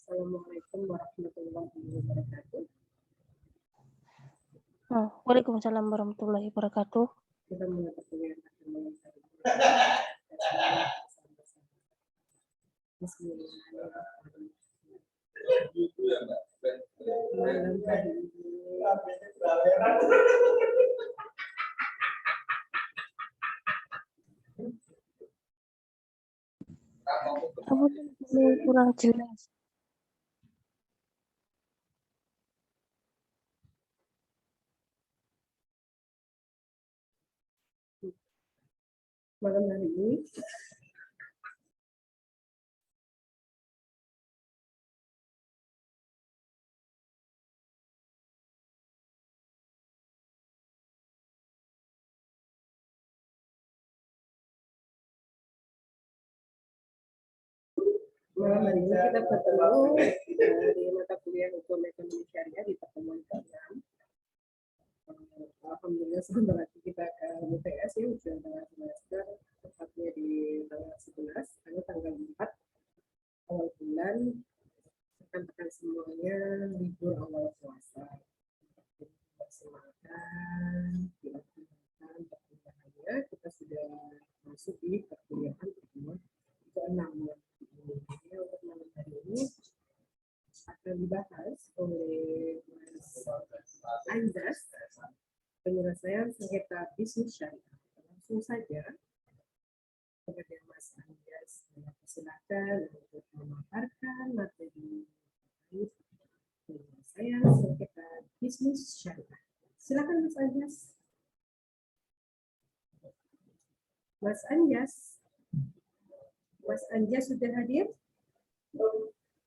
Assalamualaikum warahmatullahi wabarakatuh. Waalaikumsalam warahmatullahi wabarakatuh. Kita mulai perkuliahan Bismillahirrahmanirrahim. Malam hari Ini kurang jelas. ini kita bertemu di mata kuliah hukum ekonomi syariah di pertemuan ke-6. Alhamdulillah sebentar lagi kita ke UTS ya, ujian tengah semester, tepatnya di tanggal 11, karena tanggal 4 awal bulan, rekan-rekan semuanya libur awal puasa. Maksimalkan, dilakukan perkuliahannya, kita sudah masuk di perkuliahan pertemuan ke-6. Jadi untuk malam hari ini akan dibahas oleh Mas Anjas, penyelesaian sengketa bisnis syariah. Langsung saja kepada Mas Anjas, silakan untuk memaparkan materi penyelesaian sengketa bisnis syariah. Silakan Mas Anjas. Mas Anjas. Mas Anjas sudah hadir?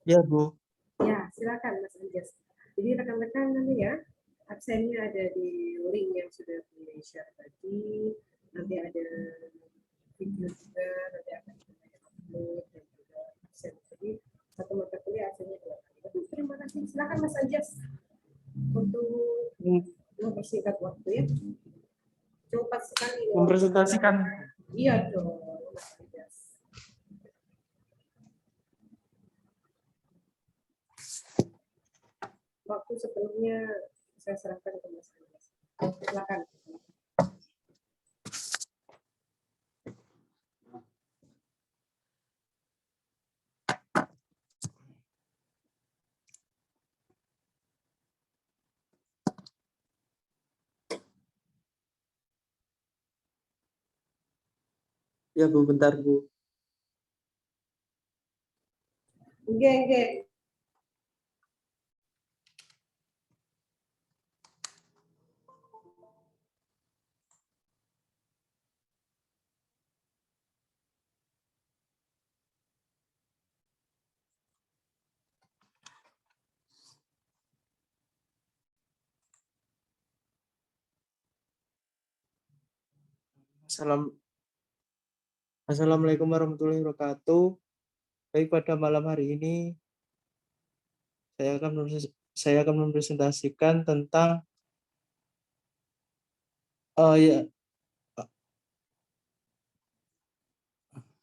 Ya, Bu. Ya, silakan Mas Anjas. Jadi rekan-rekan nanti ya, absennya ada di link yang sudah di-share tadi. Nanti ada video juga, nanti akan upload dan juga absen. Jadi satu mata kuliah absennya 2 kali. Terima kasih. Silakan Mas Anjas untuk mempersingkat waktu ya. Cepat sekali. Mempresentasikan. Iya dong, Mas Anjas. Waktu sebelumnya saya serahkan ke Mas Anjas. Silakan. Ya, Bu, bentar, Bu. Oke. Assalamualaikum warahmatullahi wabarakatuh. Baik, pada malam hari ini saya akan mempresentasikan tentang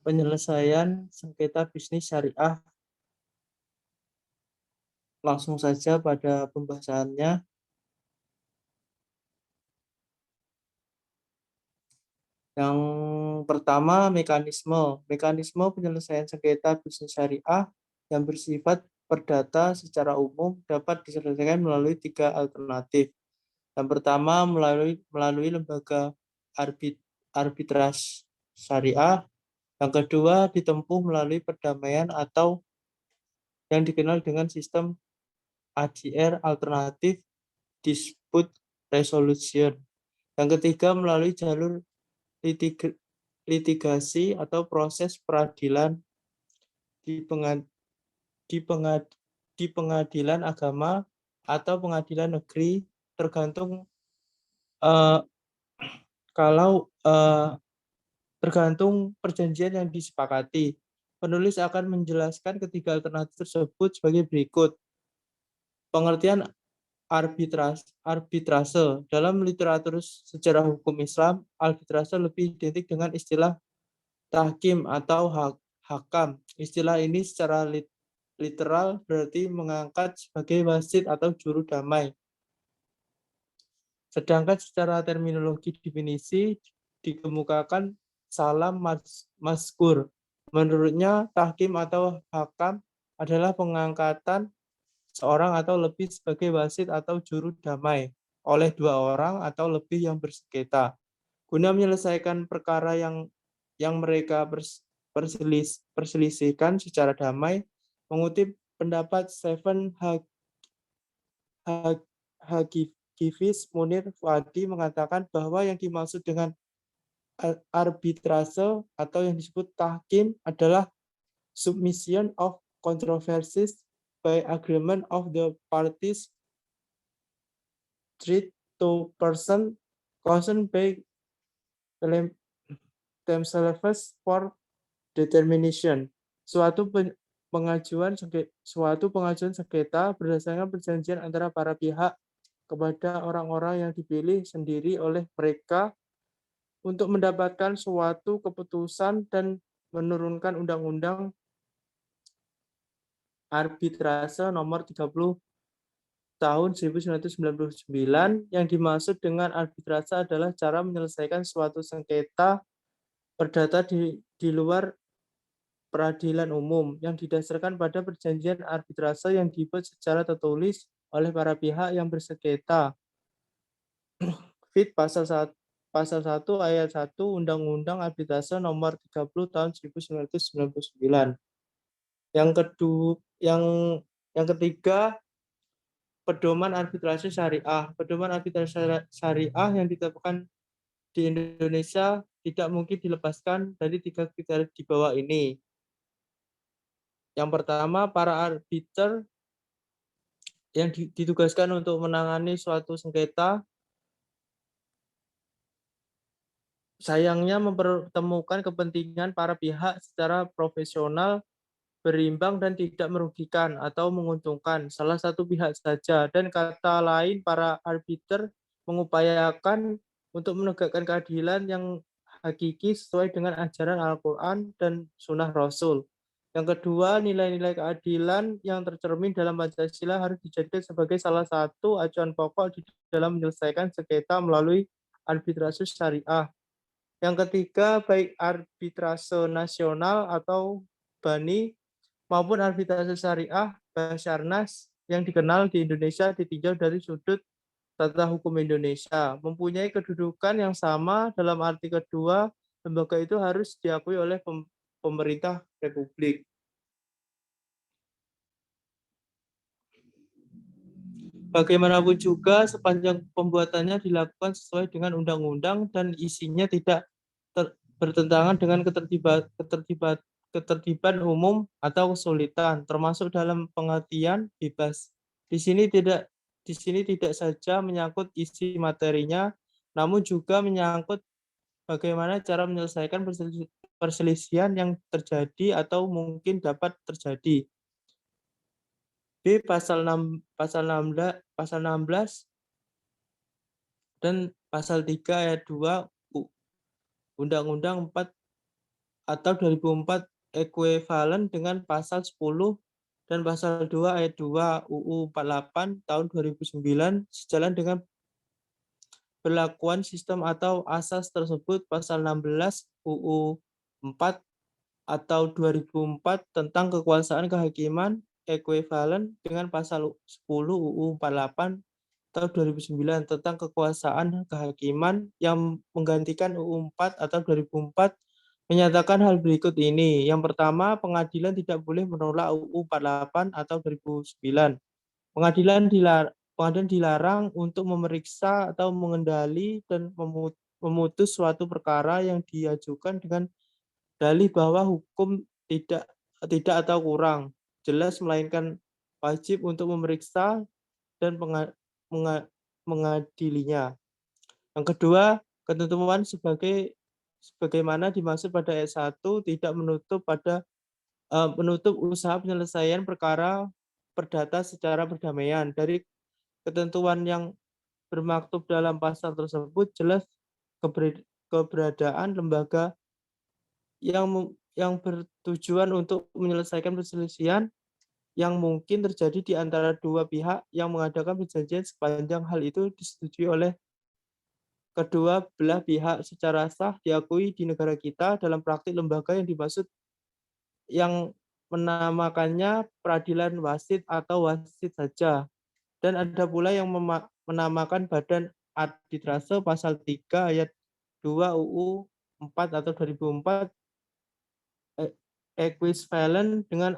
penyelesaian sengketa bisnis syariah. Langsung saja pada pembahasannya. Yang pertama, mekanisme. Mekanisme penyelesaian sengketa bisnis syariah yang bersifat perdata secara umum dapat diselesaikan melalui 3 alternatif. Yang pertama, melalui lembaga arbitrase syariah. Yang kedua, ditempuh melalui perdamaian atau yang dikenal dengan sistem ADR, alternatif dispute resolution. Yang ketiga, melalui jalur litigasi atau proses peradilan di pengadilan agama atau pengadilan negeri, tergantung tergantung perjanjian yang disepakati. Penulis akan menjelaskan ketiga alternatif tersebut sebagai berikut. Pengertian arbitrase. Dalam literatur sejarah hukum Islam, arbitrase lebih identik dengan istilah tahkim atau hakam. Istilah ini secara literal berarti mengangkat sebagai wasit atau juru damai. Sedangkan secara terminologi definisi dikemukakan salam mazkur. Menurutnya, tahkim atau hakam adalah pengangkatan seorang atau lebih sebagai wasit atau juru damai oleh dua orang atau lebih yang bersengketa guna menyelesaikan perkara yang mereka perselisihkan secara damai. Mengutip pendapat Stephen Hagivis, Munir Fuadi mengatakan bahwa yang dimaksud dengan arbitrase atau yang disebut tahkim adalah submission of controversies by agreement of the parties treat to person concerned by themselves for determination. Suatu pengajuan sengketa berdasarkan perjanjian antara para pihak kepada orang-orang yang dipilih sendiri oleh mereka untuk mendapatkan suatu keputusan dan menurunkan undang-undang arbitrase nomor 30 tahun 1999. Yang dimaksud dengan arbitrase adalah cara menyelesaikan suatu sengketa perdata di luar peradilan umum yang didasarkan pada perjanjian arbitrase yang dibuat secara tertulis oleh para pihak yang bersengketa. Fit pasal 1 ayat 1 Undang-Undang Arbitrase nomor 30 tahun 1999. Yang ketiga, pedoman arbitrase syariah. Pedoman arbitrase syariah yang ditetapkan di Indonesia tidak mungkin dilepaskan dari 3 kriteria di bawah ini. Yang pertama, para arbiter yang ditugaskan untuk menangani suatu sengketa sayangnya mempertemukan kepentingan para pihak secara profesional, berimbang dan tidak merugikan atau menguntungkan salah satu pihak saja. Dan kata lain, para arbiter mengupayakan untuk menegakkan keadilan yang hakiki sesuai dengan ajaran Al-Quran dan Sunnah Rasul. Yang kedua, nilai-nilai keadilan yang tercermin dalam Pancasila harus dijadikan sebagai salah satu acuan pokok di dalam menyelesaikan sengketa melalui arbitrase syariah. Yang ketiga, baik arbitrase nasional atau BANI maupun arbitrase syariah Basarnas yang dikenal di Indonesia ditinjau dari sudut tata hukum Indonesia, mempunyai kedudukan yang sama. Dalam arti kedua, lembaga itu harus diakui oleh pemerintah Republik. Bagaimanapun juga, sepanjang pembuatannya dilakukan sesuai dengan undang-undang dan isinya tidak bertentangan dengan ketertiban umum atau kesulitan, termasuk dalam pengertian bebas. Di sini tidak saja menyangkut isi materinya, namun juga menyangkut bagaimana cara menyelesaikan perselisihan yang terjadi atau mungkin dapat terjadi. B. Pasal 16 dan pasal 3 ayat 2 Undang-Undang 4 atau 2004 ekuivalen dengan pasal 10 dan pasal 2 ayat 2 UU 48 tahun 2009 sejalan dengan berlakuan sistem atau asas tersebut. Pasal 16 UU 4 atau 2004 tentang kekuasaan kehakiman ekuivalen dengan pasal 10 UU 48 tahun 2009 tentang kekuasaan kehakiman yang menggantikan UU 4 atau 2004 menyatakan hal berikut ini. Yang pertama, pengadilan tidak boleh menolak UU 48 atau 2009. Pengadilan dilarang untuk memeriksa atau mengendali dan memutus suatu perkara yang diajukan dengan dalih bahwa hukum tidak atau kurang jelas, melainkan wajib untuk memeriksa dan mengadilinya. Yang kedua, ketentuan sebagaimana dimaksud pada ayat 1 tidak menutup usaha penyelesaian perkara perdata secara perdamaian. Dari ketentuan yang bermaktub dalam pasal tersebut jelas keberadaan lembaga yang bertujuan untuk menyelesaikan perselisihan yang mungkin terjadi di antara dua pihak yang mengadakan perjanjian sepanjang hal itu disetujui oleh kedua belah pihak secara sah diakui di negara kita. Dalam praktik lembaga yang dimaksud yang menamakannya peradilan wasit atau wasit saja. Dan ada pula yang menamakan badan arbitrase pasal 3 ayat 2 UU 4 atau 2004 equivalent dengan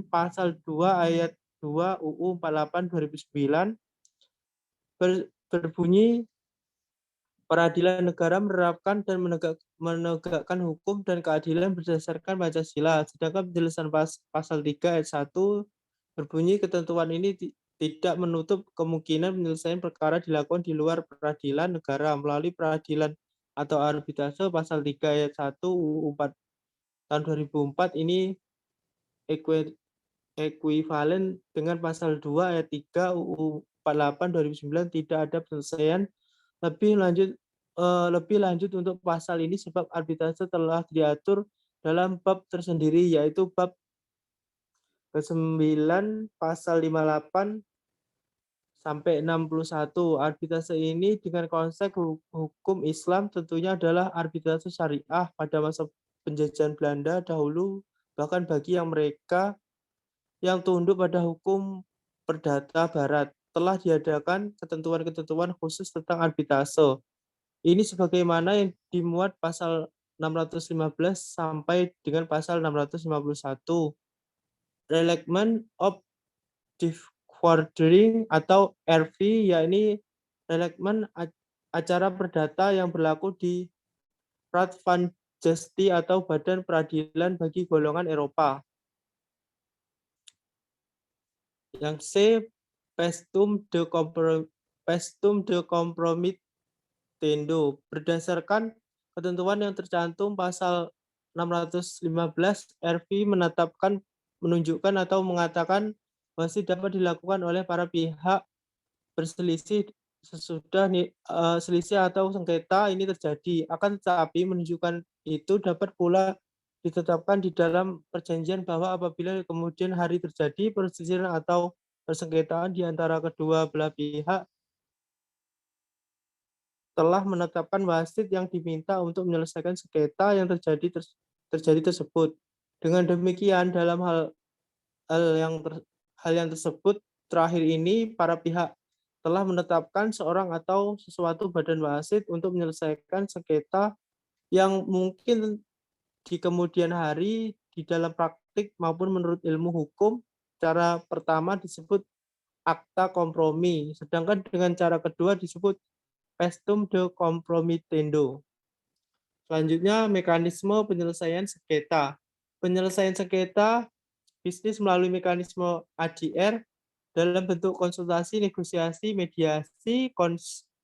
pasal 2 ayat 2 UU 48 2009 berbunyi peradilan negara menerapkan dan menegakkan hukum dan keadilan berdasarkan Pancasila. Sedangkan penjelasan pasal 3 ayat 1 berbunyi ketentuan ini tidak menutup kemungkinan penyelesaian perkara dilakukan di luar peradilan negara melalui peradilan atau arbitrase pasal 3 ayat 1 UU 4 tahun 2004 ini ekuivalen dengan pasal 2 ayat 3 UU 48 2009 tidak ada penyelesaian lebih lanjut untuk pasal ini sebab arbitrase telah diatur dalam bab tersendiri yaitu bab ke-9 pasal 58 sampai 61. Arbitrase ini dengan konsep hukum Islam tentunya adalah arbitrase syariah pada masa penjajahan Belanda dahulu, bahkan bagi yang mereka yang tunduk pada hukum perdata barat telah diadakan ketentuan-ketentuan khusus tentang arbitrase. Ini sebagaimana yang dimuat pasal 615 sampai dengan pasal 651. Releasement of Forgery atau RV, yakni releasement acara perdata yang berlaku di Raad van Justitie atau Badan Peradilan bagi golongan Eropa. Yang C, Pestum de Compromitendo. Berdasarkan ketentuan yang tercantum pasal 615 RV menunjukkan atau mengatakan masih dapat dilakukan oleh para pihak berselisih sesudah selisih atau sengketa ini terjadi. Akan tetapi menunjukkan itu dapat pula ditetapkan di dalam perjanjian bahwa apabila kemudian hari terjadi perselisihan atau persengketaan di antara kedua belah pihak telah menetapkan wasit yang diminta untuk menyelesaikan sengketa yang terjadi tersebut. Dengan demikian dalam hal yang tersebut terakhir ini para pihak telah menetapkan seorang atau sesuatu badan wasit untuk menyelesaikan sengketa yang mungkin di kemudian hari di dalam praktik maupun menurut ilmu hukum. Cara pertama disebut akta kompromi, sedangkan dengan cara kedua disebut pestum de compromitendo. Selanjutnya mekanisme penyelesaian sengketa. Penyelesaian sengketa bisnis melalui mekanisme ADR dalam bentuk konsultasi, negosiasi, mediasi,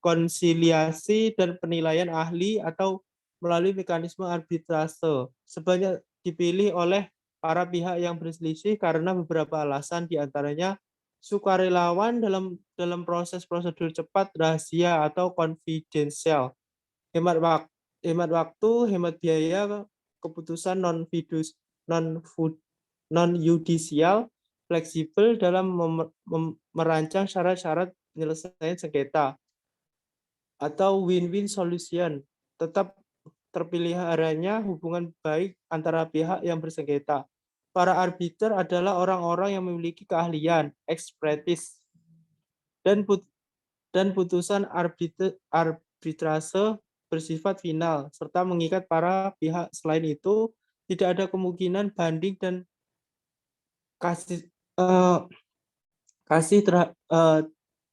konsiliasi, dan penilaian ahli atau melalui mekanisme arbitrase. Sebanyak dipilih oleh para pihak yang berselisih karena beberapa alasan, diantaranya sukarelawan dalam proses prosedur cepat, rahasia, atau konfidensial, hemat waktu, hemat biaya, keputusan non-yudisial, fleksibel dalam merancang syarat-syarat penyelesaian sengketa, atau win-win solution, tetap terpeliharanya hubungan baik antara pihak yang bersengketa. Para arbiter adalah orang-orang yang memiliki keahlian, expertise, dan putusan arbitrase bersifat final, serta mengikat para pihak. Selain itu, tidak ada kemungkinan banding dan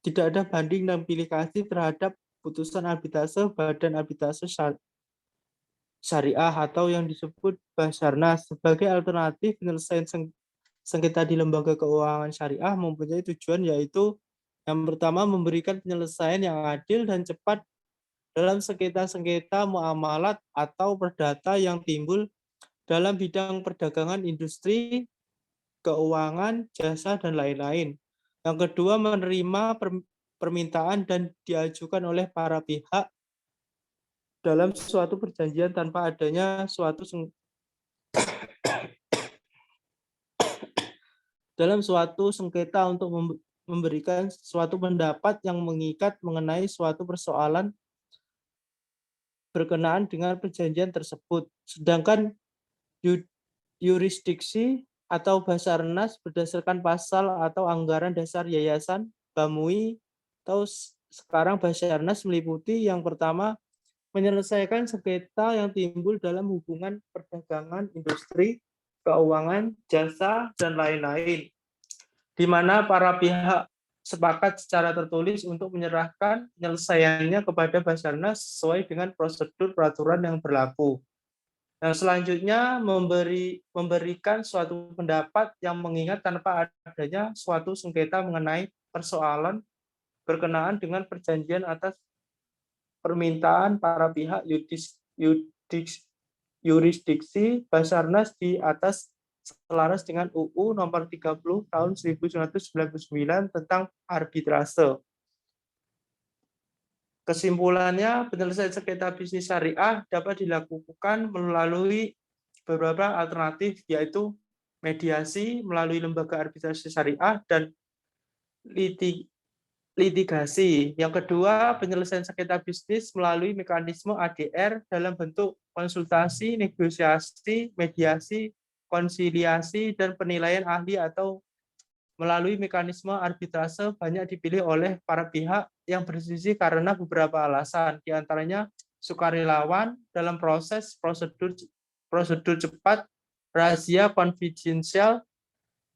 tidak ada banding dan pilih kasih terhadap putusan arbitrase badan arbitrase syariah atau yang disebut Basarnas. Sebagai alternatif penyelesaian sengketa di lembaga keuangan syariah mempunyai tujuan, yaitu yang pertama memberikan penyelesaian yang adil dan cepat dalam sengketa-sengketa muamalat atau perdata yang timbul dalam bidang perdagangan, industri, keuangan, jasa, dan lain-lain. Yang kedua, menerima permintaan dan diajukan oleh para pihak dalam suatu perjanjian tanpa adanya suatu dalam suatu sengketa untuk memberikan suatu pendapat yang mengikat mengenai suatu persoalan berkenaan dengan perjanjian tersebut. Sedangkan yurisdiksi atau Basarnas berdasarkan pasal atau anggaran dasar yayasan BAMUI atau sekarang Basarnas meliputi yang pertama menyelesaikan sengketa yang timbul dalam hubungan perdagangan, industri, keuangan, jasa, dan lain-lain, di mana para pihak sepakat secara tertulis untuk menyerahkan penyelesaiannya kepada Basarnas sesuai dengan prosedur peraturan yang berlaku. Yang selanjutnya memberikan suatu pendapat yang mengingat tanpa adanya suatu sengketa mengenai persoalan berkenaan dengan perjanjian atas permintaan para pihak yurisdiksi Basarnas di atas selaras dengan UU nomor 30 tahun 1999 tentang arbitrase. Kesimpulannya, penyelesaian sengketa bisnis syariah dapat dilakukan melalui beberapa alternatif, yaitu mediasi melalui lembaga arbitrase syariah dan litigasi. Yang kedua, penyelesaian sengketa bisnis melalui mekanisme ADR dalam bentuk konsultasi, negosiasi, mediasi, konsiliasi, dan penilaian ahli atau melalui mekanisme arbitrase banyak dipilih oleh para pihak yang berselisih karena beberapa alasan, diantaranya sukarelawan dalam prosedur cepat, rahasia konfidensial,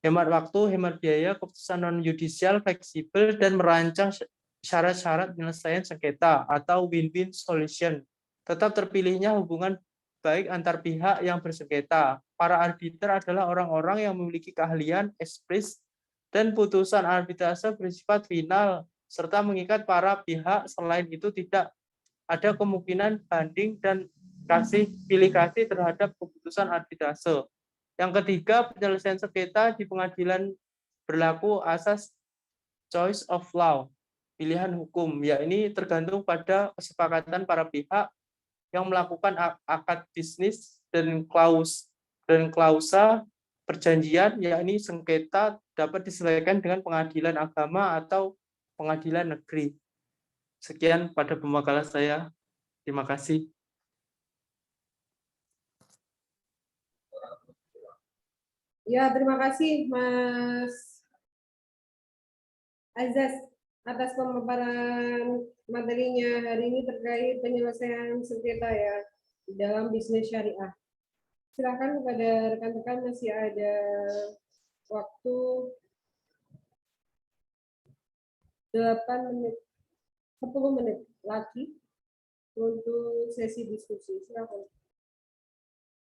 hemat waktu, hemat biaya, keputusan non-yudisial, fleksibel, dan merancang syarat-syarat penyelesaian sengketa atau win-win solution. Tetap terpilihnya hubungan baik antar pihak yang bersengketa. Para arbiter adalah orang-orang yang memiliki keahlian, ekspertise, dan putusan arbitrase bersifat final, serta mengikat para pihak. Selain itu, tidak ada kemungkinan banding dan pilih kasih terhadap keputusan arbitrase. Yang ketiga, penyelesaian sengketa di pengadilan berlaku asas choice of law, pilihan hukum. Ya, ini tergantung pada kesepakatan para pihak yang melakukan akad bisnis dan klausa perjanjian, yakni sengketa dapat diselesaikan dengan pengadilan agama atau pengadilan negeri. Sekian pada pemakalan saya. Terima kasih. Ya, terima kasih Mas Azaz atas pemaparan materinya hari ini terkait penyelesaian sengketa ya dalam bisnis syariah. Silakan kepada rekan-rekan, masih ada waktu 8 menit, 10 menit lagi untuk sesi diskusi. Silakan.